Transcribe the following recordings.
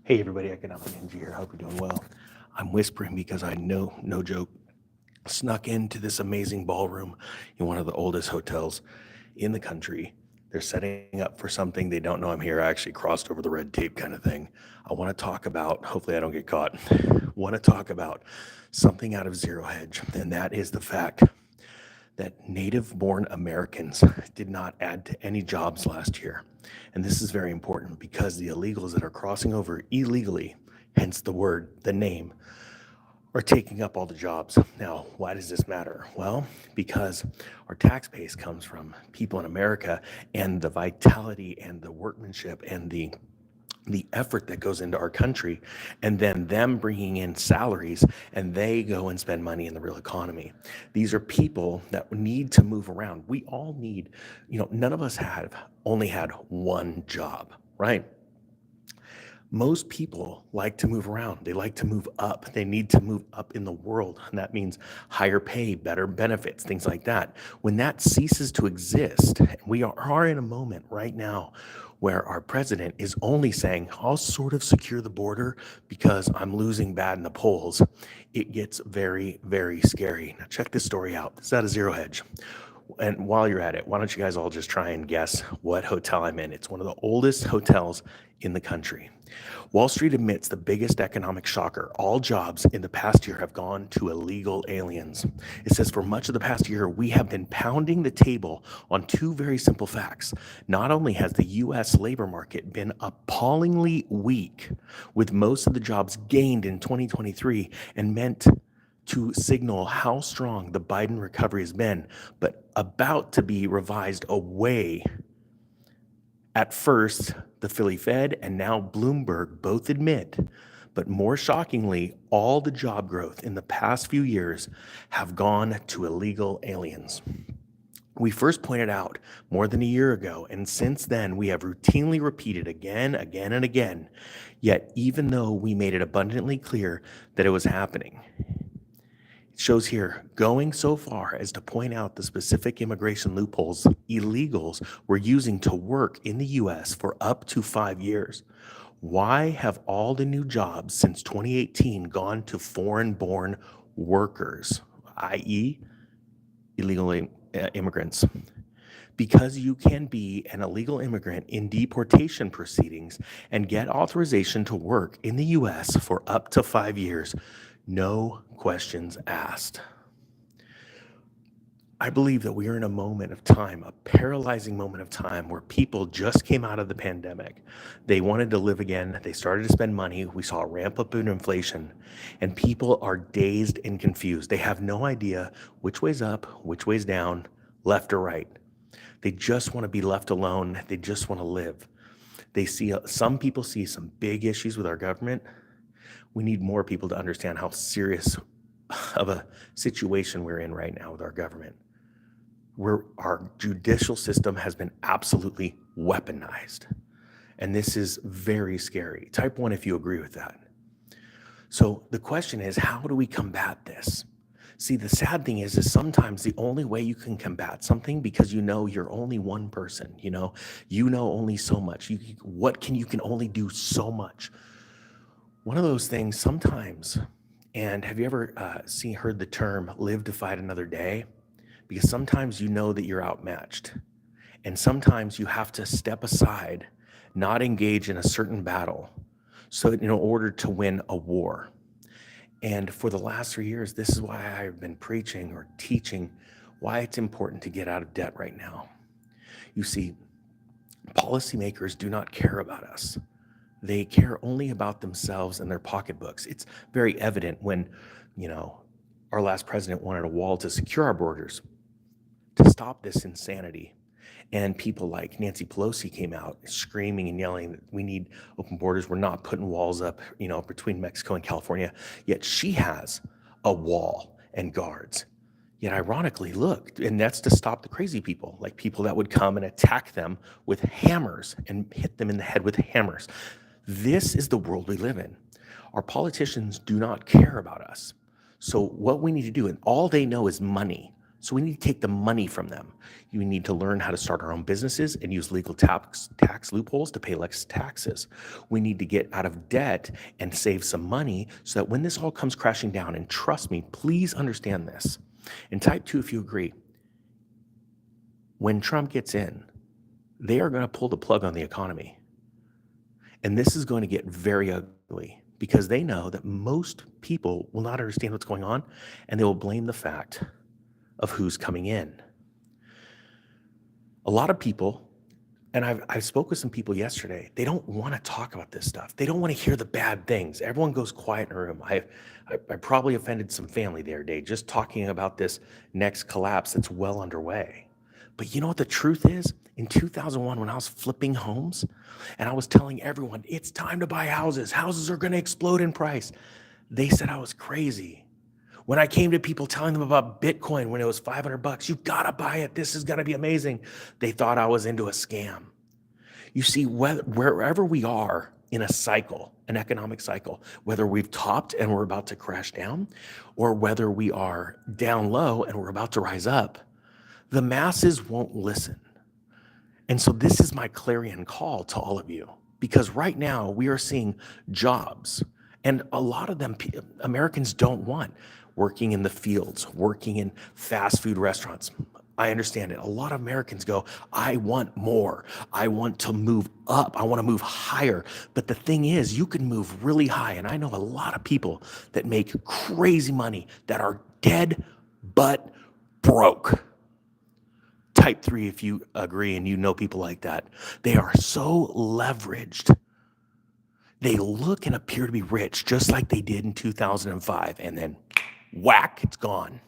Hey everybody, Economic Ninja here. Hope you're doing well. I'm whispering because I know, no joke, snuck into this amazing ballroom in one of the oldest hotels in the country. They're setting up for something. They don't know I'm here. I actually crossed over the red tape kind of thing. I want to talk about, hopefully I don't get caught, want to talk about something out of Zero Hedge, and that is the fact that native born Americans did not add to any jobs last year. And this is very important because the illegals that are crossing over illegally, hence the word, the name, are taking up all the jobs. Now, why does this matter? Well, because our tax base comes from people in America, and the vitality and the workmanship and the effort that goes into our country, and then them bringing in salaries, and they go and spend money in the real economy. These are people that need to move around. We all need, none of us have only had one job, right? Most people like to move around. They like to move up. They need to move up in the world. And that means higher pay, better benefits, things like that. When that ceases to exist, and we are in a moment right now where our president is only saying, I'll sort of secure the border because I'm losing bad in the polls, it gets very, very scary. Now, check this story out. This is out of Zero Hedge. And while you're at it, why don't you guys all just try and guess what hotel I'm in? It's one of the oldest hotels in the country. Wall Street admits the biggest economic shocker. All jobs in the past year have gone to illegal aliens. It says for much of the past year, we have been pounding the table on two very simple facts. Not only has the U.S. labor market been appallingly weak, with most of the jobs gained in 2023 and meant to signal how strong the Biden recovery has been, but about to be revised away. At first, the Philly Fed and now Bloomberg both admit, but more shockingly, all the job growth in the past few years have gone to illegal aliens. We first pointed out more than a year ago, and since then we have routinely repeated again, and again. Yet, even though we made it abundantly clear that it was happening, it shows here going so far as to point out the specific immigration loopholes illegals were using to work in the U.S. for up to 5 years. Why have all the new jobs since 2018 gone to foreign-born workers, i.e., illegal immigrants? Because you can be an illegal immigrant in deportation proceedings and get authorization to work in the U.S. for up to 5 years. No questions asked. I believe that we are in a moment of time, a paralyzing moment of time, where people just came out of the pandemic. They wanted to live again. They started to spend money. We saw a ramp up in inflation, and people are dazed and confused. They have no idea which way's up, which way's down, left or right. They just want to be left alone. They just want to live. Some people see some big issues with our government. We need more people to understand how serious of a situation we're in right now with our government. Our judicial system has been absolutely weaponized. And this is very scary. Type 1 if you agree with that. So the question is, how do we combat this? See, the sad thing is sometimes the only way you can combat something, because you're only one person, you know only so much. You can only do so much. One of those things sometimes, and have you ever heard the term live to fight another day? Because sometimes you know that you're outmatched. And sometimes you have to step aside, not engage in a certain battle, so in order to win a war. And for the last 3 years, this is why I've been preaching or teaching why it's important to get out of debt right now. You see, policymakers do not care about us. They care only about themselves and their pocketbooks. It's very evident when, our last president wanted a wall to secure our borders, to stop this insanity. And people like Nancy Pelosi came out screaming and yelling that we need open borders. We're not putting walls up, between Mexico and California. Yet she has a wall and guards. Yet ironically, look, and that's to stop the crazy people, like people that would come and attack them with hammers and hit them in the head with hammers. This is the world we live in. Our politicians do not care about us. So what we need to do, and all they know is money. So we need to take the money from them. You need to learn how to start our own businesses and use legal tax loopholes to pay less taxes. We need to get out of debt and save some money so that when this all comes crashing down, and trust me, please understand this. And type 2 if you agree. When Trump gets in, they are going to pull the plug on the economy. And this is going to get very ugly because they know that most people will not understand what's going on, and they will blame the fact of who's coming in. A lot of people, and I spoke with some people yesterday, they don't want to talk about this stuff. They don't want to hear the bad things. Everyone goes quiet in a room. I probably offended some family the other day just talking about this next collapse that's well underway. But you know what the truth is? In 2001, when I was flipping homes and I was telling everyone, it's time to buy houses. Houses are going to explode in price. They said I was crazy. When I came to people telling them about Bitcoin when it was $500, you got to buy it. This is going to be amazing. They thought I was into a scam. You see, wherever we are in a cycle, an economic cycle, whether we've topped and we're about to crash down, or whether we are down low and we're about to rise up, the masses won't listen. And so this is my clarion call to all of you, because right now we are seeing jobs, and a lot of them Americans don't want working in the fields, working in fast food restaurants. I understand it. A lot of Americans go, I want more. I want to move up. I want to move higher. But the thing is, you can move really high. And I know a lot of people that make crazy money that are dead but broke. Type 3 if you agree and you know people like that. They are so leveraged. They look and appear to be rich just like they did in 2005, and then whack, it's gone.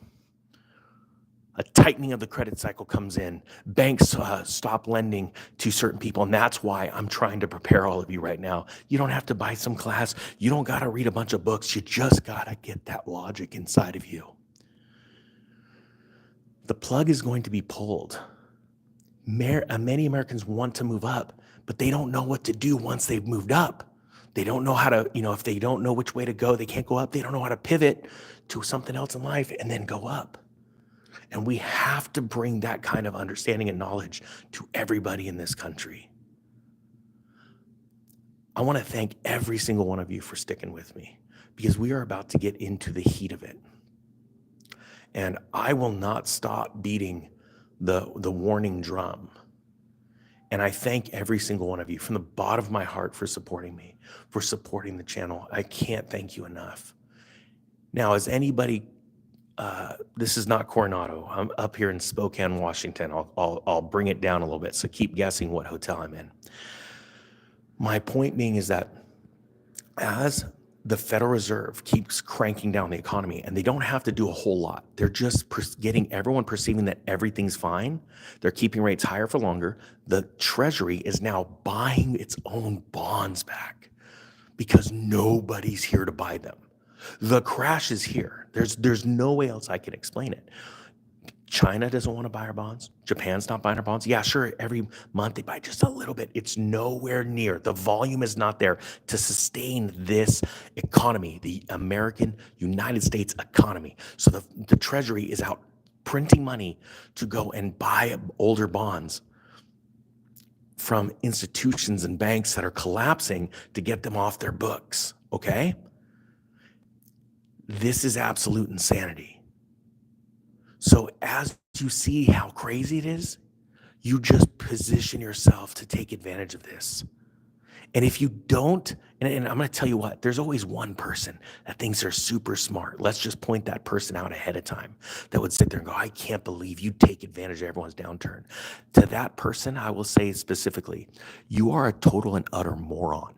A tightening of the credit cycle comes in. Banks stop lending to certain people, and that's why I'm trying to prepare all of you right now. You don't have to buy some class. You don't got to read a bunch of books. You just got to get that logic inside of you. The plug is going to be pulled. Many Americans want to move up, but they don't know what to do once they've moved up. They don't know how to, if they don't know which way to go, they can't go up. They don't know how to pivot to something else in life and then go up. And we have to bring that kind of understanding and knowledge to everybody in this country. I want to thank every single one of you for sticking with me, because we are about to get into the heat of it. And I will not stop beating the warning drum. And I thank every single one of you from the bottom of my heart for supporting me, for supporting the channel. I can't thank you enough. Now, as anybody, this is not Coronado. I'm up here in Spokane, Washington. I'll bring it down a little bit, so keep guessing what hotel I'm in. My point being is that as the Federal Reserve keeps cranking down the economy, and they don't have to do a whole lot. They're just getting everyone perceiving that everything's fine. They're keeping rates higher for longer. The Treasury is now buying its own bonds back because nobody's here to buy them. The crash is here. There's no way else I can explain it. China doesn't want to buy our bonds. Japan's not buying our bonds. Yeah, sure, every month they buy just a little bit. It's nowhere near. The volume is not there to sustain this economy, the American United States economy. So the Treasury is out printing money to go and buy older bonds from institutions and banks that are collapsing to get them off their books, okay? This is absolute insanity. So as you see how crazy it is, you just position yourself to take advantage of this. And if you don't, and I'm going to tell you what, there's always one person that thinks they're super smart. Let's just point that person out ahead of time that would sit there and go, I can't believe you take advantage of everyone's downturn. To that person, I will say specifically, you are a total and utter moron.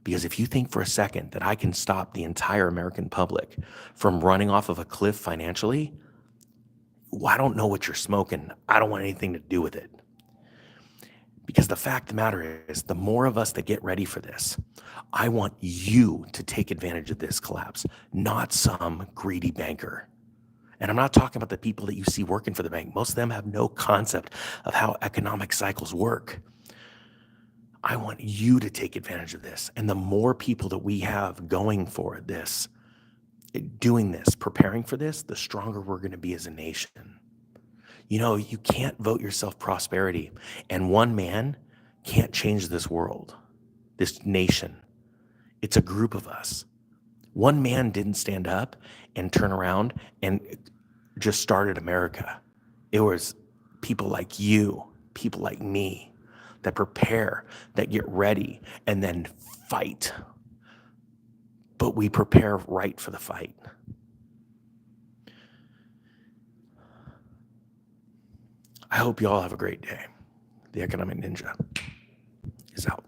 Because if you think for a second that I can stop the entire American public from running off of a cliff financially, well, I don't know what you're smoking. I don't want anything to do with it. Because the fact of the matter is, the more of us that get ready for this, I want you to take advantage of this collapse, not some greedy banker. And I'm not talking about the people that you see working for the bank. Most of them have no concept of how economic cycles work. I want you to take advantage of this. And the more people that we have going for this, doing this, preparing for this, the stronger we're going to be as a nation. You know, you can't vote yourself prosperity, and one man can't change this world, this nation. It's a group of us. One man didn't stand up and turn around and just started America. It was people like you, people like me, that prepare, that get ready, and then fight. But we prepare right for the fight. I hope you all have a great day. The Economic Ninja is out.